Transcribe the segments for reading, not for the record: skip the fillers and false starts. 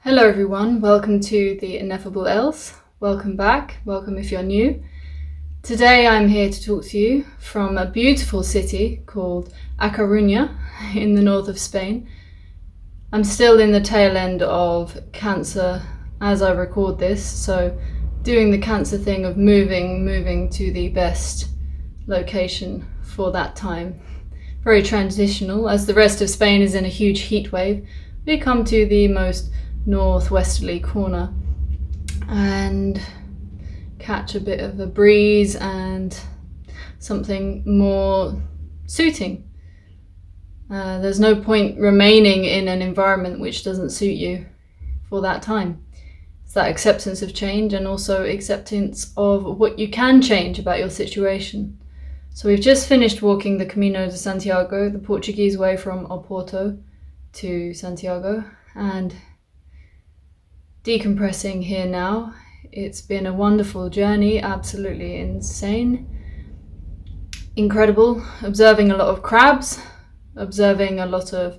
Hello everyone, welcome to the Ineffablelse. Welcome back, welcome if you're new. Today I'm here to talk to you from a beautiful city called A Coruña in the north of Spain. I'm still in the tail end of Cancer as I record this, so doing the Cancer thing of moving to the best location for that time. Very transitional, as the rest of Spain is in a huge heat wave. We come to the most northwesterly corner and catch a bit of a breeze and something more suiting. There's no point remaining in an environment which doesn't suit you for that time. It's that acceptance of change and also acceptance of what you can change about your situation. So we've just finished walking the Camino de Santiago, the Portuguese way from Oporto to Santiago, and decompressing here now. It's been a wonderful journey, absolutely insane, incredible, observing a lot of crabs, observing a lot of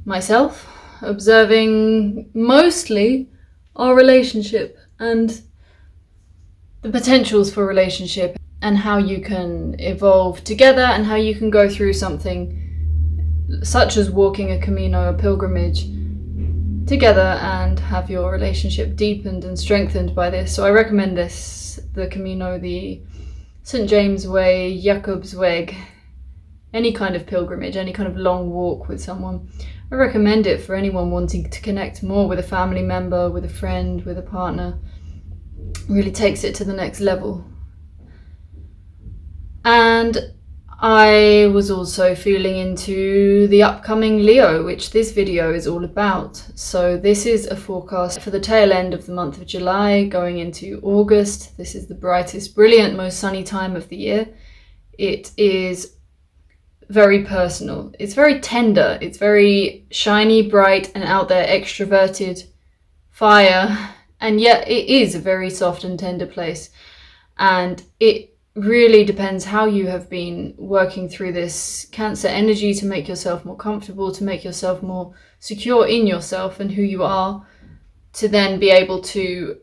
myself, observing mostly our relationship and the potentials for relationship and how you can evolve together and how you can go through something such as walking a Camino, a pilgrimage, together and have your relationship deepened and strengthened by this. So I recommend this, the Camino, the St. James Way, Jacob's Weg, any kind of pilgrimage, any kind of long walk with someone. I recommend it for anyone wanting to connect more with a family member, with a friend, with a partner. It really takes it to the next level. And I was also feeling into the upcoming Leo, which this video is all about. So this is a forecast for the tail end of the month of July going into August. This is the brightest, brilliant, most sunny time of the year. It is very personal. It's very tender. It's very shiny, bright, and out there, extroverted fire. And yet it is a very soft and tender place. And it really depends how you have been working through this Cancer energy to make yourself more comfortable, to make yourself more secure in yourself and who you are, to then be able to,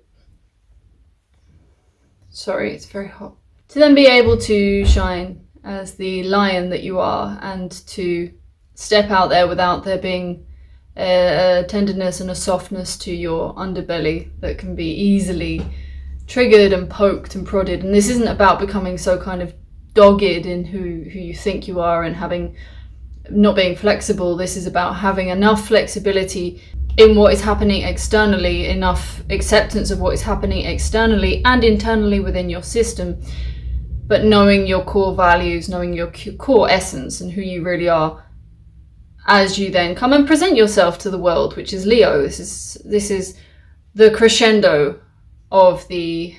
it's very hot, to then be able to shine as the lion that you are and to step out there without there being a tenderness and a softness to your underbelly that can be easily triggered and poked and prodded. And this isn't about becoming so kind of dogged in who you think you are and not being flexible. This is about having enough flexibility in what is happening externally, enough acceptance of what is happening externally and internally within your system, but knowing your core values, knowing your core essence and who you really are as you then come and present yourself to the world, which is Leo. This is the crescendo of the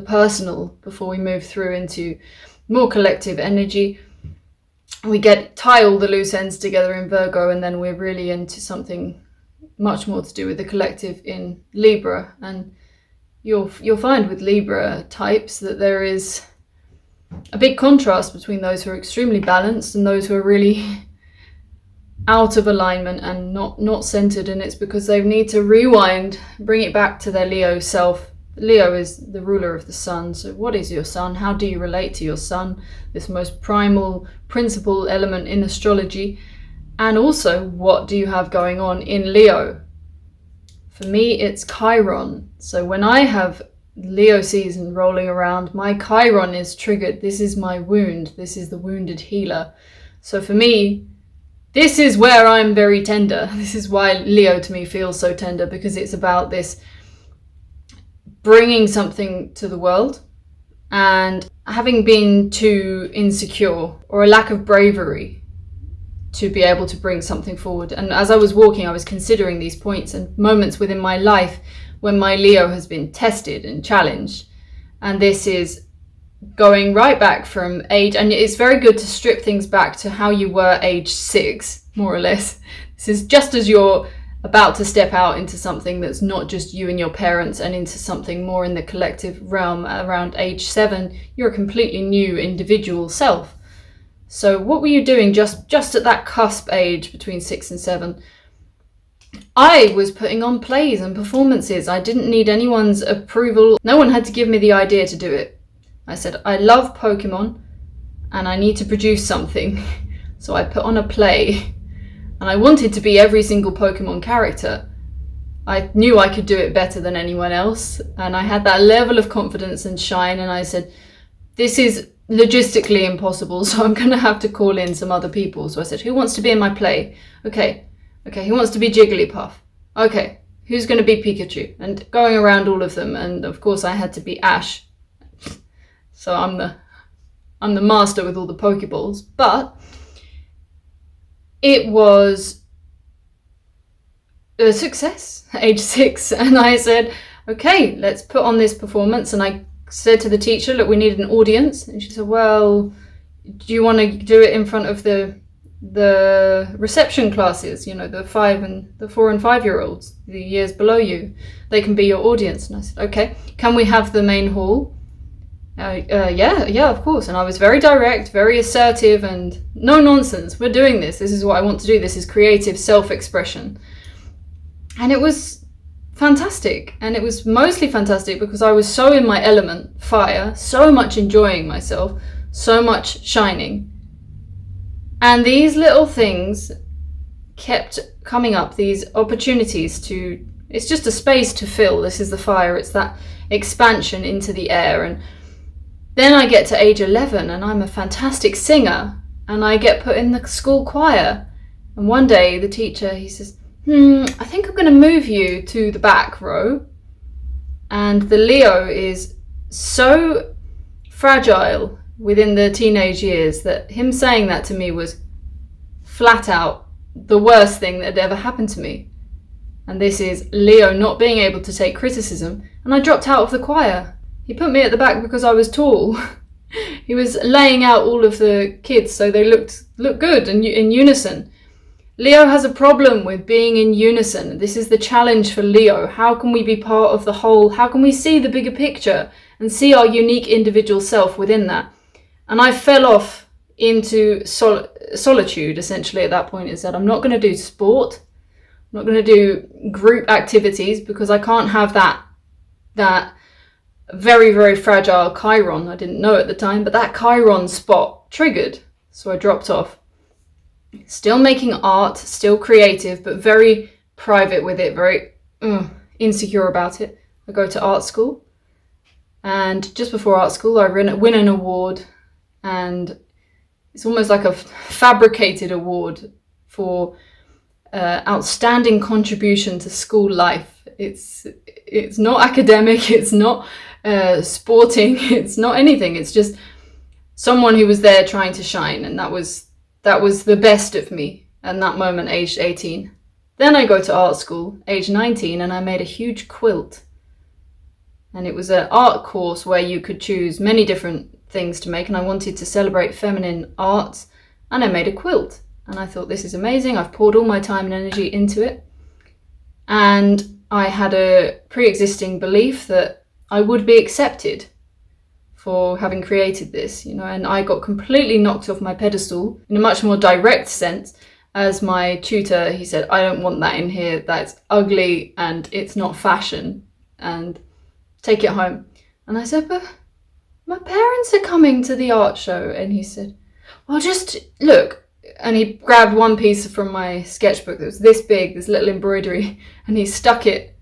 personal before we move through into more collective energy. We tie all the loose ends together in Virgo, and then we're really into something much more to do with the collective in Libra. And you'll find with Libra types that there is a big contrast between those who are extremely balanced and those who are really out of alignment and not centered. And it's because they need to rewind, bring it back to their Leo self. Leo is the ruler of the sun. So what is your sun? How do you relate to your sun? This most primal principal element in astrology. And also, what do you have going on in Leo? For me, it's Chiron. So when I have Leo season rolling around, my Chiron is triggered. This is my wound. This is the wounded healer. So for me, this is where I'm very tender. This is why Leo to me feels so tender, because it's about this bringing something to the world and having been too insecure or a lack of bravery to be able to bring something forward. And as I was walking, I was considering these points and moments within my life when my Leo has been tested and challenged. And this is going right back from age, and it's very good to strip things back to how you were age 6, more or less. This is just as you're about to step out into something that's not just you and your parents and into something more in the collective realm around age 7, you're a completely new individual self. So what were you doing just at that cusp age between 6 and 7? I was putting on plays and performances. I didn't need anyone's approval. No one had to give me the idea to do it. I said, I love Pokemon and I need to produce something. So I put on a play and I wanted to be every single Pokemon character. I knew I could do it better than anyone else. And I had that level of confidence and shine. And I said, this is logistically impossible. So I'm going to have to call in some other people. So I said, who wants to be in my play? Okay, who wants to be Jigglypuff? Okay, who's going to be Pikachu? And going around all of them. And of course I had to be Ash. So I'm the master with all the Pokeballs. But it was a success at age 6. And I said, okay, let's put on this performance. And I said to the teacher, look, we need an audience. And she said, well, do you want to do it in front of the reception classes, you know, the 4 and 5 year olds, the years below you? They can be your audience. And I said, okay, can we have the main hall? Yeah, of course. And I was very direct, very assertive, and no nonsense. We're doing this. This is what I want to do. This is creative self-expression. And it was fantastic. And it was mostly fantastic because I was so in my element, fire, so much enjoying myself, so much shining. And these little things kept coming up, these opportunities to, it's just a space to fill. This is the fire. It's that expansion into the air. And then I get to age 11 and I'm a fantastic singer and I get put in the school choir. And one day the teacher, he says, I think I'm going to move you to the back row. And the Leo is so fragile within the teenage years that him saying that to me was flat out the worst thing that had ever happened to me. And this is Leo not being able to take criticism. And I dropped out of the choir. He put me at the back because I was tall. He was laying out all of the kids so they looked good and in unison. Leo has a problem with being in unison. This is the challenge for Leo. How can we be part of the whole? How can we see the bigger picture and see our unique individual self within that? And I fell off into solitude essentially at that point. Is that I'm not going to do sport. I'm not going to do group activities because I can't have that very, very fragile Chiron. I didn't know at the time, but that Chiron spot triggered. So I dropped off. Still making art, still creative, but very private with it, very insecure about it. I go to art school. And just before art school, I win an award. And it's almost like a fabricated award for outstanding contribution to school life. It's not academic, it's not sporting, it's not anything. It's just someone who was there trying to shine, and that was the best of me at that moment, aged 18. Then I go to art school, age 19, and I made a huge quilt. And it was an art course where you could choose many different things to make, and I wanted to celebrate feminine arts, and I made a quilt. And I thought, this is amazing. I've poured all my time and energy into it. And I had a pre-existing belief that I would be accepted for having created this, you know, and I got completely knocked off my pedestal in a much more direct sense. As my tutor, he said, I don't want that in here. That's ugly and it's not fashion, and take it home. And I said, but my parents are coming to the art show. And he said, well, just look. And he grabbed one piece from my sketchbook that was this big, this little embroidery, and he stuck it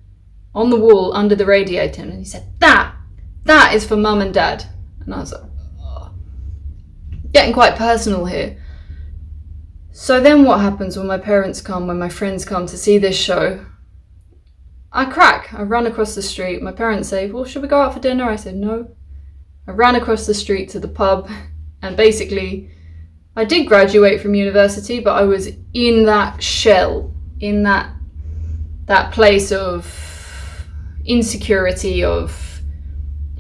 on the wall under the radiator. And he said, that is for mum and dad. And I was like, oh. Getting quite personal here. So then what happens when my parents come, when my friends come to see this show? I crack. I run across the street. My parents say, well, should we go out for dinner? I said, no. I ran across the street to the pub, and basically I did graduate from university, but I was in that shell, in that place of insecurity, of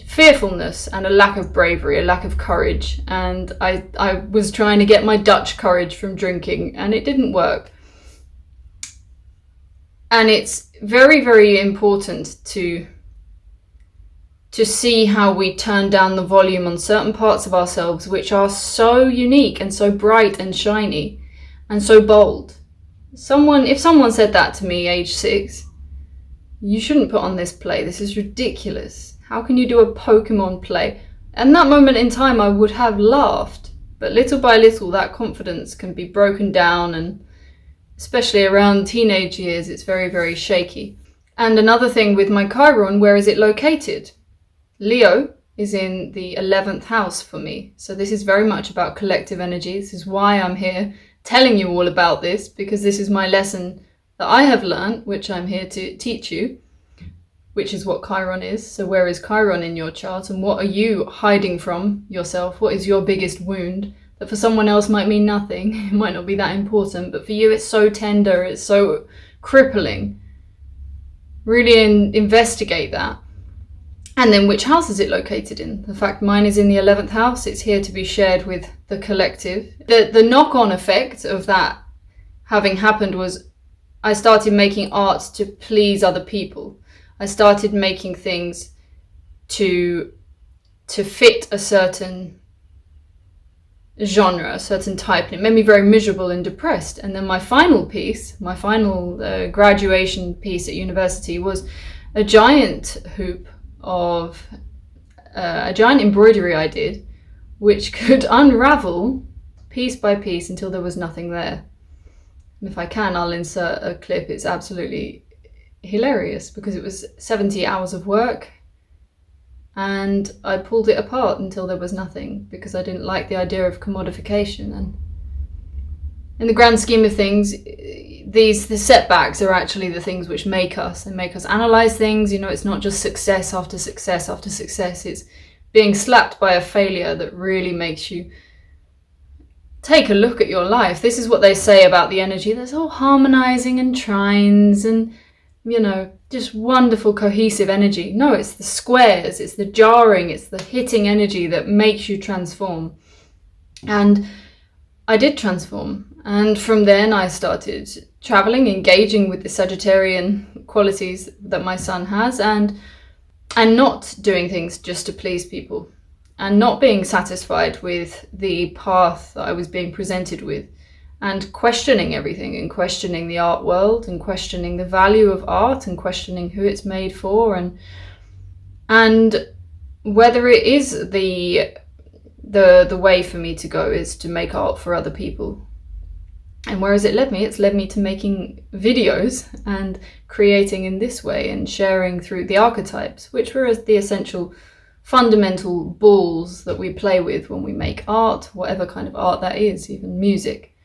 fearfulness, and a lack of bravery, a lack of courage. And I was trying to get my Dutch courage from drinking, and it didn't work. And it's very, very important to see how we turn down the volume on certain parts of ourselves which are so unique and so bright and shiny and so bold. If someone said that to me age 6, you shouldn't put on this play, this is ridiculous. How can you do a Pokemon play? And that moment in time I would have laughed, but little by little that confidence can be broken down, and especially around teenage years it's very, very shaky. And another thing with my Chiron, where is it located? Leo is in the 11th house for me. So this is very much about collective energy. This is why I'm here telling you all about this, because this is my lesson that I have learned, which I'm here to teach you, which is what Chiron is. So where is Chiron in your chart, and what are you hiding from yourself? What is your biggest wound that for someone else might mean nothing? It might not be that important, but for you it's so tender, it's so crippling. Really investigate that. And then which house is it located in? The fact mine is in the 11th house, it's here to be shared with the collective. The knock-on effect of that having happened was I started making art to please other people. I started making things to fit a certain genre, a certain type, and it made me very miserable and depressed. And then my final piece, my final graduation piece at university was a giant hoop of a giant embroidery I did, which could unravel piece by piece until there was nothing there. And if I can, I'll insert a clip. It's absolutely hilarious because it was 70 hours of work and I pulled it apart until there was nothing because I didn't like the idea of commodification. And in the grand scheme of things, the setbacks are actually the things which make us. They make us analyze things. You know, it's not just success after success after success. It's being slapped by a failure that really makes you take a look at your life. This is what they say about the energy. There's all harmonizing and trines and, you know, just wonderful cohesive energy. No, it's the squares, it's the jarring, it's the hitting energy that makes you transform. And I did transform. And from then I started traveling, engaging with the Sagittarian qualities that my sun has, and not doing things just to please people, and not being satisfied with the path that I was being presented with, and questioning everything, and questioning the art world, and questioning the value of art, and questioning who it's made for, and whether it is the way for me to go is to make art for other people. And where has it led me? It's led me to making videos and creating in this way and sharing through the archetypes, which were the essential fundamental balls that we play with when we make art, whatever kind of art that is, even music.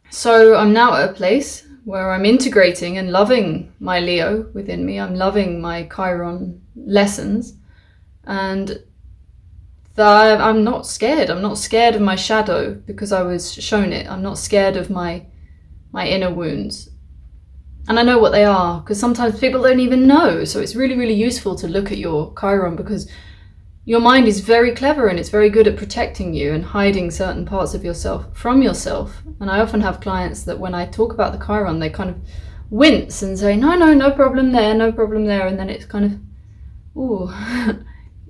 So I'm now at a place where I'm integrating and loving my Leo within me. I'm loving my Chiron lessons, and that I'm not scared. I'm not scared of my shadow because I was shown it. I'm not scared of my inner wounds. And I know what they are, because sometimes people don't even know. So it's really, really useful to look at your Chiron, because your mind is very clever and it's very good at protecting you and hiding certain parts of yourself from yourself. And I often have clients that when I talk about the Chiron, they kind of wince and say, no problem there, no problem there. And then it's kind of, ooh,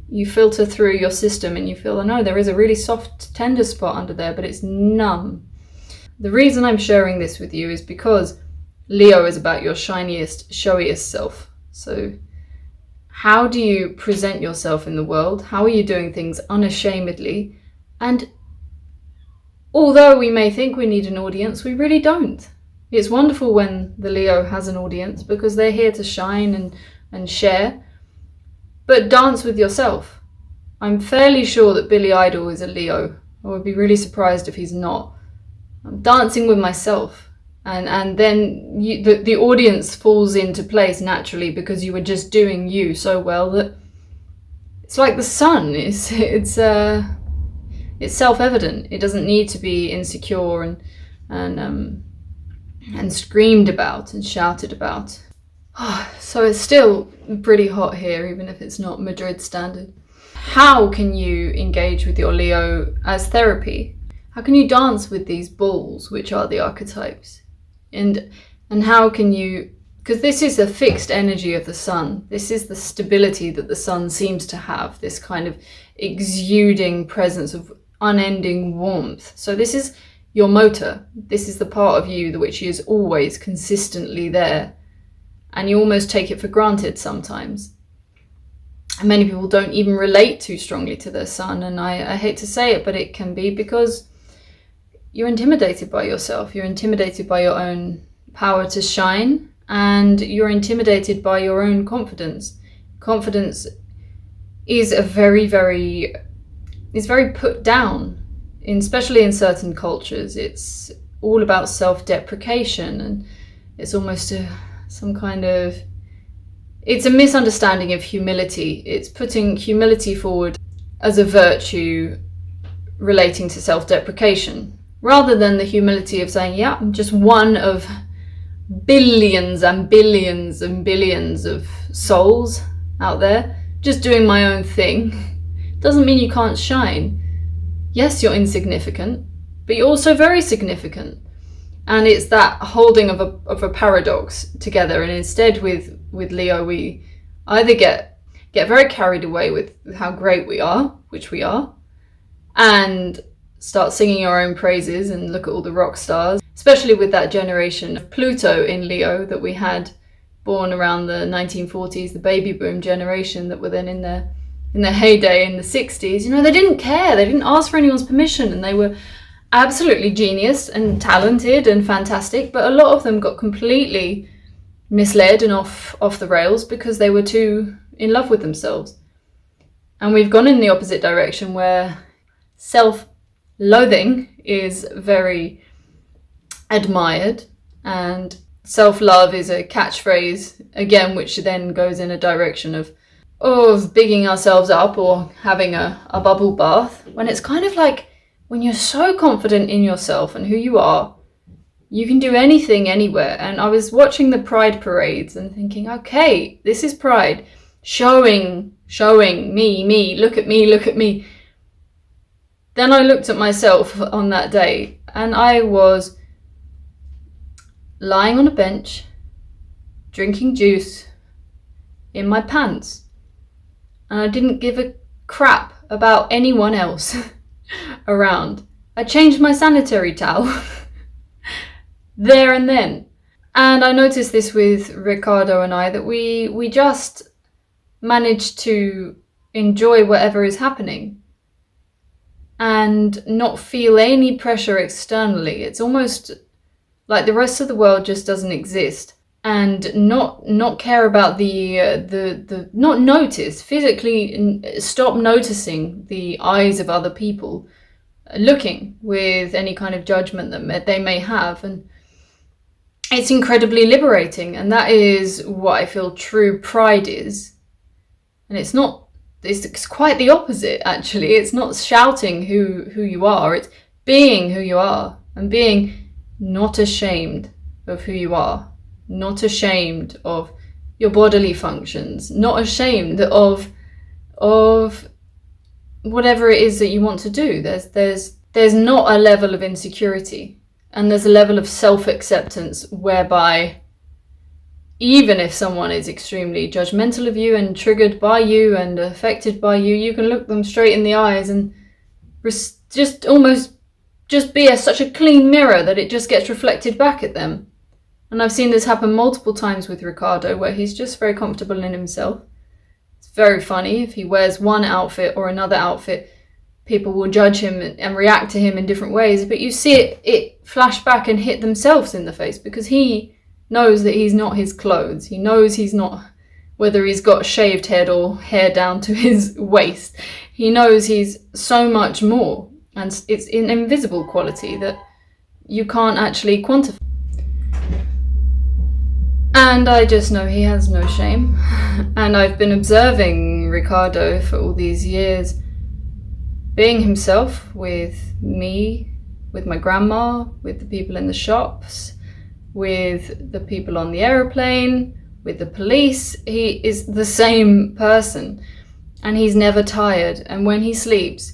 you filter through your system and you feel, oh no, there is a really soft, tender spot under there, but it's numb. The reason I'm sharing this with you is because Leo is about your shiniest, showiest self. So how do you present yourself in the world? How are you doing things unashamedly? And although we may think we need an audience, we really don't. It's wonderful when the Leo has an audience because they're here to shine and share. But dance with yourself. I'm fairly sure that Billy Idol is a Leo. I would be really surprised if he's not. I'm dancing with myself. And then the audience falls into place naturally because you were just doing you so well that it's like the sun. It's self-evident. It doesn't need to be insecure and screamed about and shouted about. So it's still pretty hot here, even if it's not Madrid standard. How can you engage with your Leo as therapy? How can you dance with these balls, which are the archetypes? And how can you, because this is a fixed energy of the sun. This is the stability that the sun seems to have, this kind of exuding presence of unending warmth. So this is your motor. This is the part of you which is always consistently there, and you almost take it for granted sometimes. And many people don't even relate too strongly to their sun, and I hate to say it, but it can be because you're intimidated by yourself. You're intimidated by your own power to shine, and you're intimidated by your own confidence. Confidence is very put down, especially in certain cultures. It's all about self-deprecation, and it's almost it's a misunderstanding of humility. It's putting humility forward as a virtue relating to self-deprecation, rather than the humility of saying, yeah, I'm just one of billions and billions and billions of souls out there, just doing my own thing. Doesn't mean you can't shine. Yes, you're insignificant, but you're also very significant. And it's that holding of a paradox together. And instead with Leo, we either get very carried away with how great we are, which we are, and start singing our own praises and look at all the rock stars, especially with that generation of Pluto in Leo that we had born around the 1940s, the baby boom generation that were then in their heyday in the 60s. You know, they didn't care. They didn't ask for anyone's permission, and they were absolutely genius and talented and fantastic, but a lot of them got completely misled and off the rails because they were too in love with themselves. And we've gone in the opposite direction, where self-loathing is very admired, and self-love is a catchphrase again, which then goes in a direction of bigging ourselves up or having a bubble bath, when it's kind of like, when you're so confident in yourself and who you are, you can do anything anywhere. And I was watching the pride parades and thinking, okay, this is pride, showing me, look at me. Then I looked at myself on that day, and I was lying on a bench, drinking juice in my pants, and I didn't give a crap about anyone else around. I changed my sanitary towel there and then. And I noticed this with Ricardo and I, that we just managed to enjoy whatever is happening and not feel any pressure externally. It's almost like the rest of the world just doesn't exist, and not care about the not notice physically, stop noticing the eyes of other people looking with any kind of judgment that they may have. And it's incredibly liberating, and that is what I feel true pride is. And it's quite the opposite, actually. It's not shouting who you are, it's being who you are, and being not ashamed of who you are, not ashamed of your bodily functions, not ashamed of whatever it is that you want to do. There's not a level of insecurity, and there's a level of self-acceptance whereby even if someone is extremely judgmental of you and triggered by you and affected by you, you can look them straight in the eyes and just be such a clean mirror that it just gets reflected back at them. And I've seen this happen multiple times with Ricardo, where he's just very comfortable in himself. It's very funny. If he wears one outfit or another outfit, people will judge him and react to him in different ways, but you see it flash back and hit themselves in the face, because he knows that he's not his clothes. He knows he's not, whether he's got shaved head or hair down to his waist. He knows he's so much more, and it's an invisible quality that you can't actually quantify. And I just know he has no shame. And I've been observing Ricardo for all these years, being himself with me, with my grandma, with the people in the shops, with the people on the aeroplane, with the police. He is the same person, and he's never tired. And when he sleeps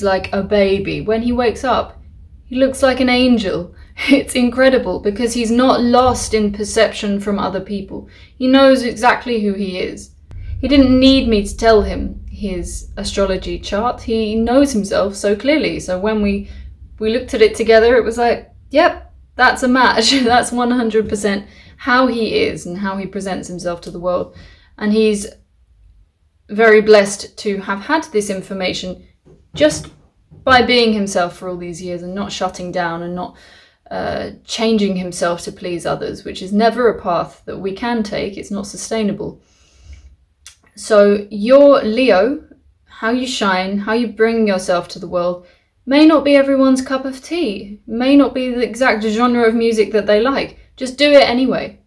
like a baby. When he wakes up, he looks like an angel. It's incredible, because he's not lost in perception from other people. He knows exactly who he is. He didn't need me to tell him his astrology chart. He knows himself so clearly. So when we we looked at it together, it was like, yep, that's a match. That's 100% how he is and how he presents himself to the world. And he's very blessed to have had this information just by being himself for all these years and not shutting down and not changing himself to please others, which is never a path that we can take. It's not sustainable. So your Leo, how you shine, how you bring yourself to the world, may not be everyone's cup of tea, may not be the exact genre of music that they like. Just do it anyway.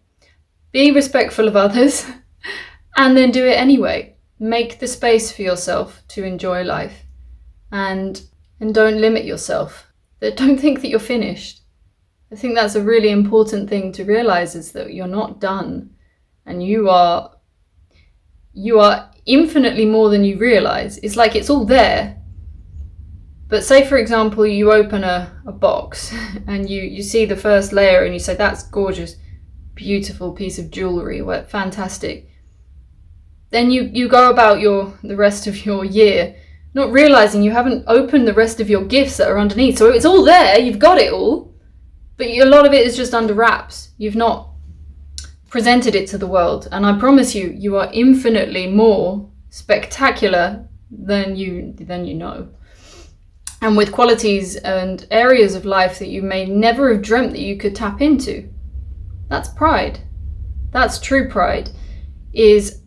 Be respectful of others and then do it anyway. Make the space for yourself to enjoy life, and don't limit yourself. Don't think that you're finished. I think that's a really important thing to realize, is that you're not done, and you are infinitely more than you realize. It's like it's all there. But say, for example, you open a box and you see the first layer and you say, that's gorgeous, beautiful piece of jewelry, what fantastic. Then you go about the rest of your year not realizing you haven't opened the rest of your gifts that are underneath. So it's all there, you've got it all, but a lot of it is just under wraps. You've not presented it to the world. And I promise you, you are infinitely more spectacular than you know. And with qualities and areas of life that you may never have dreamt that you could tap into. That's pride. That's true pride, is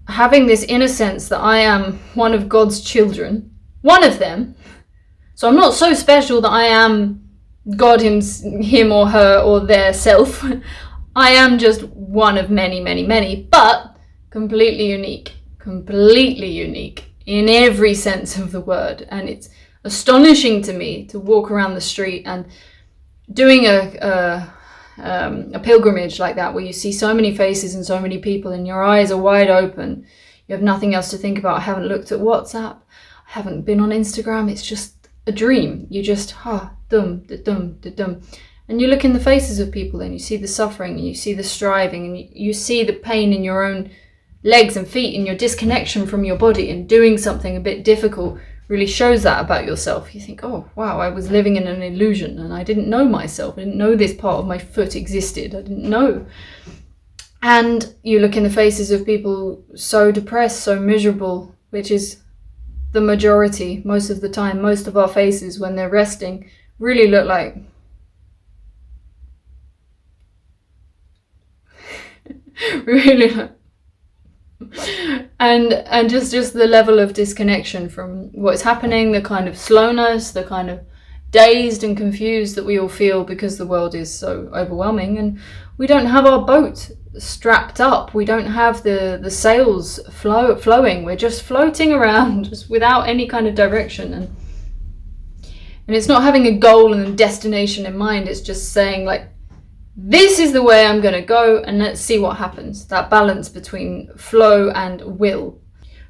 having this inner sense that I am one of God's children, one of them. So I'm not so special that I am God, him or her or their self. I am just one of many, many, many, but completely unique in every sense of the word. And it's astonishing to me to walk around the street and doing a pilgrimage like that, where you see so many faces and so many people and your eyes are wide open. You have nothing else to think about. I haven't looked at WhatsApp. I haven't been on Instagram. It's just a dream. You just, dum, da, dum, da, dum. And you look in the faces of people and you see the suffering and you see the striving and you see the pain in your own legs and feet and your disconnection from your body, and doing something a bit difficult really shows that about yourself. You think, oh wow, I was living in an illusion and I didn't know myself. I didn't know this part of my foot existed. I didn't know. And you look in the faces of people so depressed, so miserable, which is the majority most of the time. Most of our faces when they're resting really look like really like and just the level of disconnection from what's happening, the kind of slowness, the kind of dazed and confused that we all feel because the world is so overwhelming and we don't have our boat strapped up. We don't have the sails flowing. We're just floating around just without any kind of direction, and it's not having a goal and a destination in mind. It's just saying, like, this is the way I'm going to go and let's see what happens. That balance between flow and will.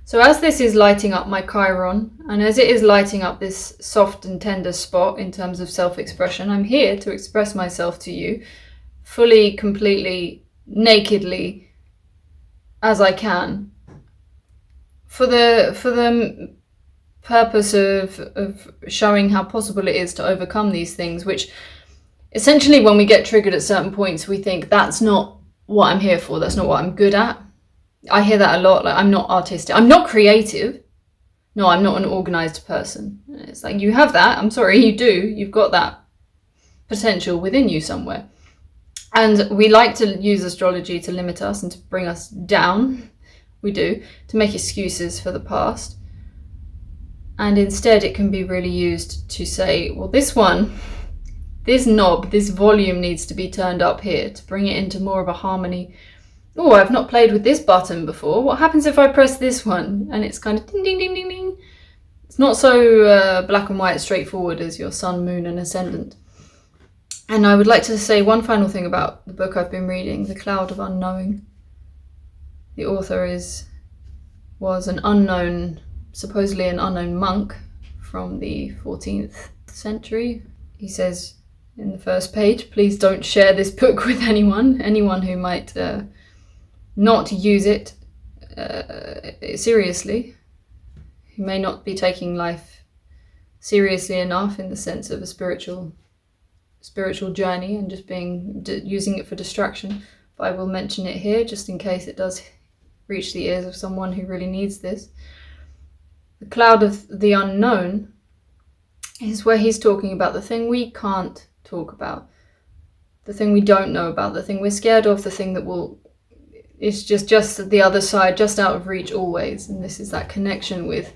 So as this is lighting up my Chiron, and as it is lighting up this soft and tender spot in terms of self-expression, I'm here to express myself to you fully, completely, nakedly, as I can, for the purpose of showing how possible it is to overcome these things, which essentially, when we get triggered at certain points, we think, that's not what I'm here for, that's not what I'm good at. I hear that a lot, like, I'm not artistic, I'm not creative, no, I'm not an organized person. It's like, you have that, I'm sorry, you do, you've got that potential within you somewhere. And we like to use astrology to limit us and to bring us down, we do, to make excuses for the past. And instead it can be really used to say, well, this knob, this volume needs to be turned up here to bring it into more of a harmony. Oh, I've not played with this button before. What happens if I press this one? And it's kind of ding, ding, ding, ding, ding. It's not so black and white straightforward as your sun, moon and ascendant. And I would like to say one final thing about the book I've been reading, The Cloud of Unknowing. The author was an unknown, supposedly an unknown monk from the 14th century. He says in the first page, please don't share this book with anyone who might not use it seriously, who may not be taking life seriously enough in the sense of a spiritual journey and just using it for distraction. But I will mention it here just in case it does reach the ears of someone who really needs this. The cloud of the unknown is where he's talking about the thing we can't talk about, the thing we don't know about, the thing we're scared of, the thing that is just the other side, just out of reach always. And this is that connection with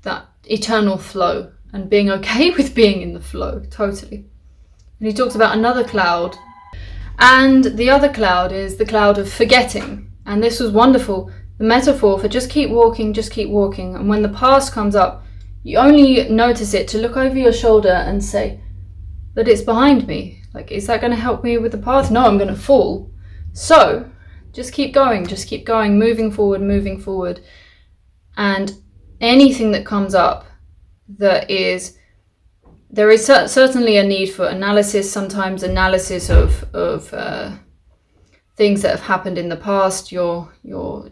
that eternal flow and being okay with being in the flow, totally. And he talks about another cloud, and the other cloud is the cloud of forgetting. And this was wonderful, the metaphor for just keep walking, and when the past comes up, you only notice it to look over your shoulder and say that it's behind me. Like, is that going to help me with the path? No, I'm going to fall. So just keep going, moving forward. And anything that comes up there is certainly a need for analysis, sometimes analysis of things that have happened in the past, your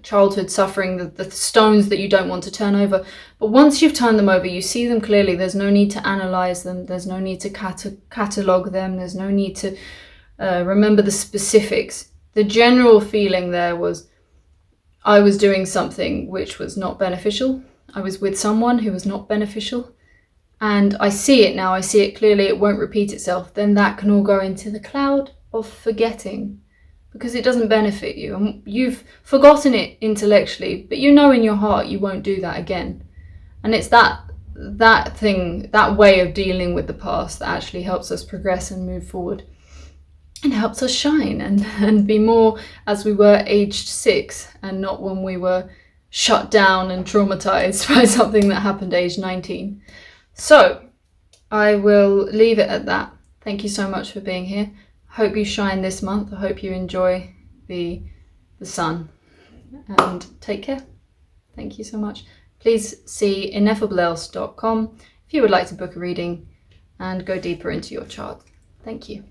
childhood suffering, the stones that you don't want to turn over. But once you've turned them over, you see them clearly. There's no need to analyze them. There's no need to catalog them. There's no need to remember the specifics. The general feeling there was I was doing something which was not beneficial. I was with someone who was not beneficial. And I see it now. I see it clearly. It won't repeat itself. Then that can all go into the cloud of forgetting, because it doesn't benefit you. And you've forgotten it intellectually, but you know in your heart you won't do that again. And it's that way of dealing with the past that actually helps us progress and move forward, and helps us shine and be more as we were aged 6, and not when we were shut down and traumatized by something that happened aged 19. So I will leave it at that. Thank you so much for being here. Hope you shine this month. I hope you enjoy the sun, and take care. Thank you so much. Please see ineffablelse.com if you would like to book a reading and go deeper into your chart. Thank you.